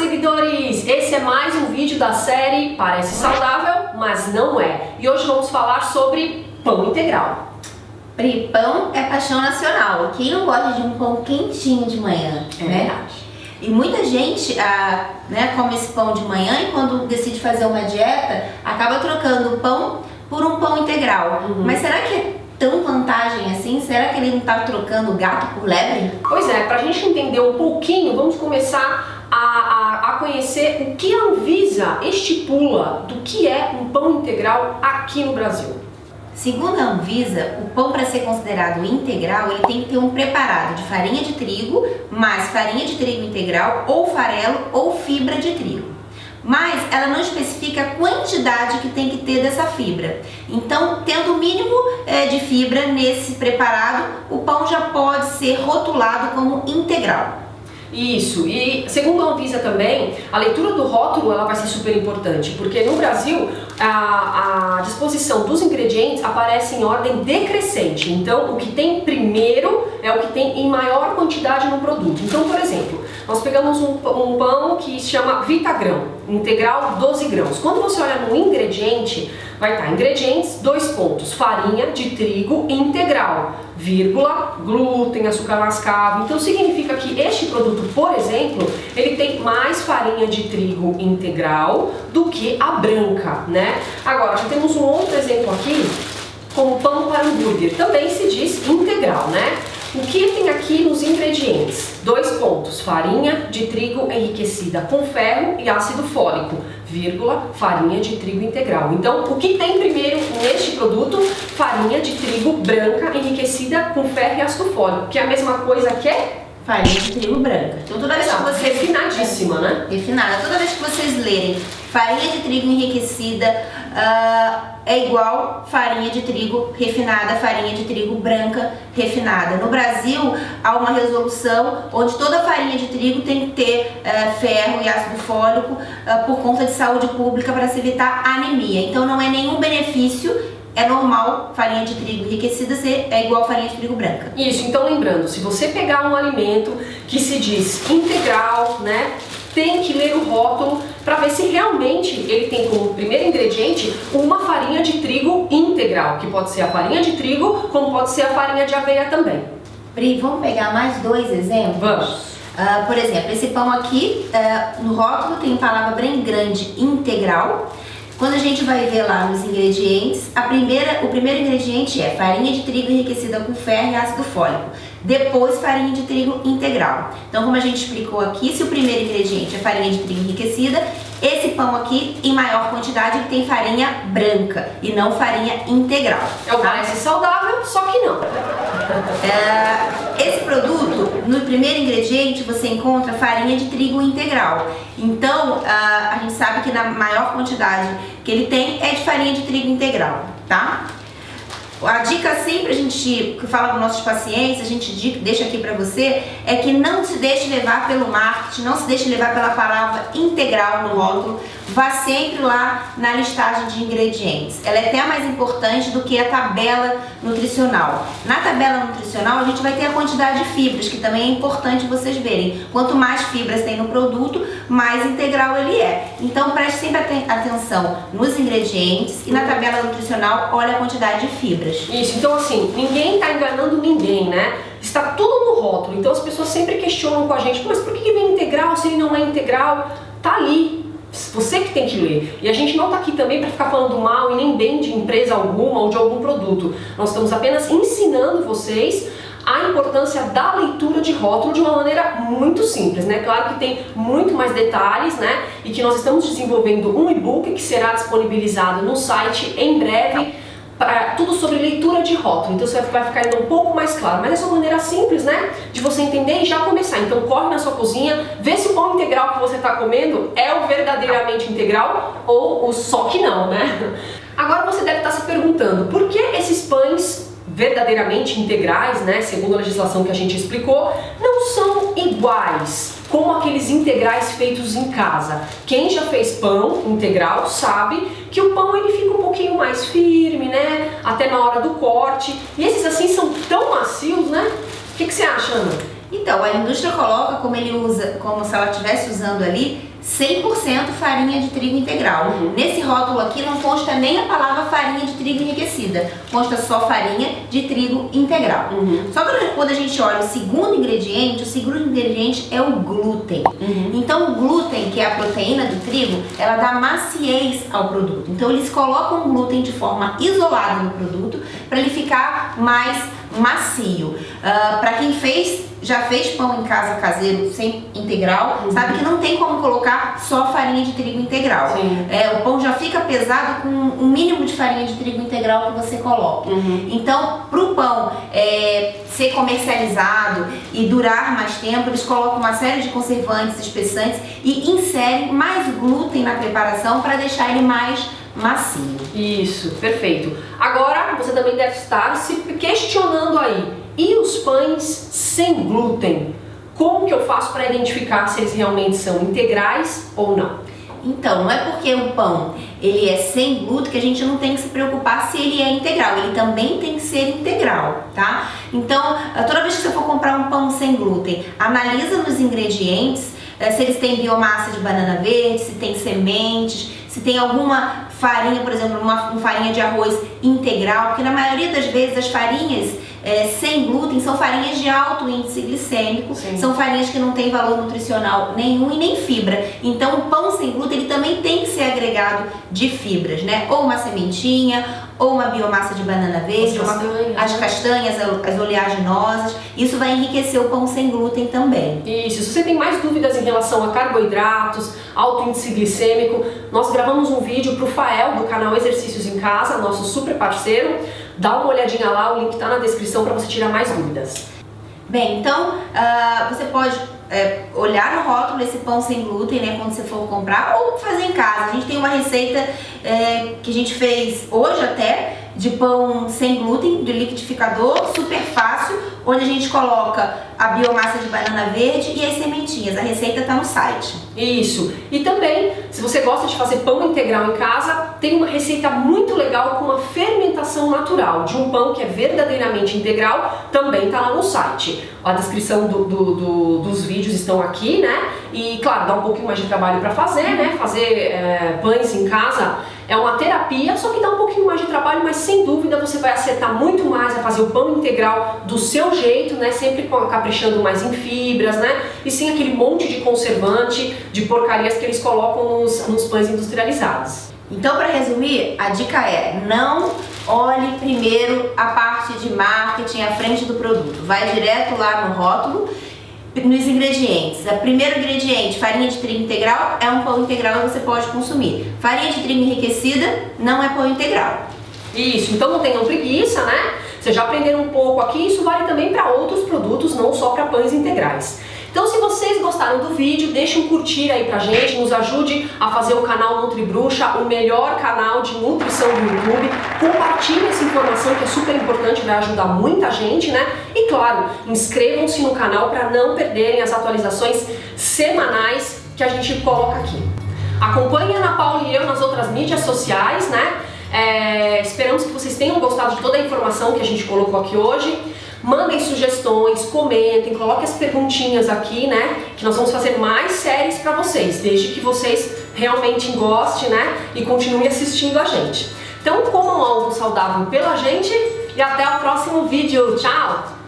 seguidores! Esse é mais um vídeo da série Parece Saudável, mas não é. E hoje vamos falar sobre pão integral. Pri, pão é paixão nacional. Quem não gosta de um pão quentinho de manhã, É né? verdade. E muita gente come esse pão de manhã e quando decide fazer uma dieta, acaba trocando o pão por um pão integral. Mas será que é tão vantagem assim? Será que ele não está trocando gato por lebre? Pois é, para a gente entender um pouquinho, vamos começar a conhecer o que a Anvisa estipula do que é um pão integral aqui no Brasil. Segundo a Anvisa, o pão, para ser considerado integral, ele tem que ter um preparado de farinha de trigo, mais farinha de trigo integral, ou farelo, ou fibra de trigo. Mas ela não especifica a quantidade que tem que ter dessa fibra. Então, tendo o mínimo de fibra nesse preparado, o pão já pode ser rotulado como integral. Isso, e segundo a Anvisa também, a leitura do rótulo ela vai ser super importante, porque no Brasil a disposição dos ingredientes aparece em ordem decrescente, então o que tem primeiro é o que tem em maior quantidade no produto. Então, por exemplo, nós pegamos um pão que se chama Vitagrão, integral 12 grãos. Quando você olha no ingrediente, vai estar ingredientes, 2 pontos, farinha de trigo integral, vírgula, glúten, açúcar mascavo. Então significa que este produto, por exemplo, ele tem mais farinha de trigo integral do que a branca, né? Agora, já temos um outro exemplo aqui, como pão para hambúrguer, também se diz integral, né? O que tem aqui nos ingredientes? 2 pontos, farinha de trigo enriquecida com ferro e ácido fólico, vírgula, farinha de trigo integral. Então, o que tem primeiro neste produto? Farinha de trigo branca enriquecida com ferro e ácido fólico, que é a mesma coisa que é Farinha de trigo branca. Então, toda vez que vocês... refinadíssima, né? Refinada. Toda vez que vocês lerem farinha de trigo enriquecida é igual farinha de trigo refinada, farinha de trigo branca refinada. No Brasil, há uma resolução onde toda farinha de trigo tem que ter ferro e ácido fólico por conta de saúde pública para se evitar anemia. Então, não é nenhum benefício. É normal farinha de trigo enriquecida ser igual farinha de trigo branca. Isso, então lembrando, se você pegar um alimento que se diz integral, né, tem que ler o rótulo para ver se realmente ele tem como primeiro ingrediente uma farinha de trigo integral, que pode ser a farinha de trigo, como pode ser a farinha de aveia também. Pri, vamos pegar mais 2 exemplos? Vamos. Por exemplo, esse pão aqui, no rótulo tem palavra bem grande, integral. Quando a gente vai ver lá nos ingredientes, o primeiro ingrediente é farinha de trigo enriquecida com ferro e ácido fólico. Depois, farinha de trigo integral. Então, como a gente explicou aqui, se o primeiro ingrediente é farinha de trigo enriquecida, esse pão aqui, em maior quantidade, ele tem farinha branca e não farinha integral. É o Parece Saudável, só que não. Esse produto, no primeiro ingrediente, você encontra farinha de trigo integral. Então, a gente sabe que na maior quantidade que ele tem é de farinha de trigo integral, tá? A dica sempre a gente que fala para os nossos pacientes, a gente deixa aqui para você, é que não se deixe levar pelo marketing, não se deixe levar pela palavra integral no rótulo, vá sempre lá na listagem de ingredientes. Ela é até mais importante do que a tabela nutricional. Na tabela nutricional a gente vai ter a quantidade de fibras, que também é importante vocês verem. Quanto mais fibras tem no produto, mais integral ele é. Então preste sempre atenção nos ingredientes e na tabela nutricional olha a quantidade de fibras. Isso, então assim, ninguém está enganando ninguém, né? Está tudo no rótulo, então as pessoas sempre questionam com a gente, mas por que vem integral se ele não é integral? Tá ali, você que tem que ler. E a gente não está aqui também para ficar falando mal e nem bem de empresa alguma ou de algum produto. Nós estamos apenas ensinando vocês a importância da leitura de rótulo de uma maneira muito simples, né? Claro que tem muito mais detalhes, né? E que nós estamos desenvolvendo um e-book que será disponibilizado no site em breve, tudo sobre leitura de rótulo, então você vai ficar ainda um pouco mais claro, mas essa é uma maneira simples, né, de você entender e já começar. Então corre na sua cozinha, vê se o pão integral que você está comendo é o verdadeiramente integral ou o só que não, né? Agora você deve estar se perguntando, por que esses pães verdadeiramente integrais, né, segundo a legislação que a gente explicou, não são iguais como aqueles integrais feitos em casa? Quem já fez pão integral sabe que o pão ele fica um pouquinho mais firme, né, até na hora do corte, e esses assim são tão macios, né? O que você acha, Ana? Então, a indústria coloca como ele usa, como se ela estivesse usando ali 100% farinha de trigo integral. Nesse rótulo aqui não consta nem a palavra farinha de trigo enriquecida, consta só farinha de trigo integral. Só que quando a gente olha o segundo ingrediente é o glúten. Então o glúten, que é a proteína do trigo, ela dá maciez ao produto. Então eles colocam o glúten de forma isolada no produto para ele ficar mais macio. Para quem já fez pão em casa caseiro sem integral, sabe que não tem como colocar só farinha de trigo integral. O pão já fica pesado com o mínimo de farinha de trigo integral que você coloca. Então, para o pão ser comercializado e durar mais tempo, eles colocam uma série de conservantes, espessantes e inserem mais glúten na preparação para deixar ele mais macio. Isso, perfeito. Agora você também deve estar se questionando aí, e os pães sem glúten? Como que eu faço para identificar se eles realmente são integrais ou não? Então, não é porque o pão ele é sem glúten que a gente não tem que se preocupar se ele é integral, ele também tem que ser integral, tá? Então, toda vez que você for comprar um pão sem glúten, analisa nos ingredientes, se eles têm biomassa de banana verde, se tem sementes, se tem alguma farinha, por exemplo, uma farinha de arroz integral, porque na maioria das vezes as farinhas sem glúten são farinhas de alto índice glicêmico, são farinhas que não têm valor nutricional nenhum e nem fibra. Então o pão sem glúten ele também tem que ser agregado de fibras, né? Ou uma sementinha, ou uma biomassa de banana verde, as castanhas, as oleaginosas. Isso vai enriquecer o pão sem glúten também. Isso, se você tem mais dúvidas em relação a carboidratos, alto índice glicêmico, nós gravamos um vídeo para o Fael do canal Exercícios em Casa, nosso super parceiro. Dá uma olhadinha lá, o link está na descrição para você tirar mais dúvidas. Bem, então você pode olhar no rótulo esse pão sem glúten, né, quando você for comprar, ou fazer em casa. A gente tem uma receita que a gente fez hoje até, de pão sem glúten, de liquidificador, super fácil, onde a gente coloca a biomassa de banana verde e as sementinhas. A receita está no site. Isso. E também, se você gosta de fazer pão integral em casa, tem uma receita muito legal com uma fermentação natural de um pão que é verdadeiramente integral, também está lá no site. A descrição dos vídeos estão aqui, né? E claro, dá um pouquinho mais de trabalho para fazer, né? Fazer pães em casa é uma terapia, só que dá um pouquinho mais de trabalho, mas sem dúvida você vai acertar muito mais a fazer o pão integral do seu jeito, né? Sempre caprichando mais em fibras, né? E sem aquele monte de conservante, de porcarias que eles colocam nos pães industrializados. Então, para resumir, a dica é: não olhe primeiro a parte de marketing à frente do produto. Vai direto lá no rótulo, nos ingredientes. O primeiro ingrediente, farinha de trigo integral, é um pão integral e você pode consumir. Farinha de trigo enriquecida não é pão integral. Isso, então não tenham preguiça, né? Vocês já aprenderam um pouco aqui, isso vale também para outros produtos, não só para pães integrais. Então, se vocês gostaram do vídeo, deixe um curtir aí pra gente, nos ajude a fazer o canal NutriBruxa, o melhor canal de nutrição do YouTube. Compartilhe essa informação que é super importante, vai ajudar muita gente, né? E claro, inscrevam-se no canal para não perderem as atualizações semanais que a gente coloca aqui. Acompanhe a Ana Paula e eu nas outras mídias sociais, né? Esperamos que vocês tenham gostado de toda a informação que a gente colocou aqui hoje. Mandem sugestões, comentem, coloquem as perguntinhas aqui, né? Que nós vamos fazer mais séries para vocês, desde que vocês realmente gostem, né? E continuem assistindo a gente. Então, comam algo saudável pela gente e até o próximo vídeo. Tchau!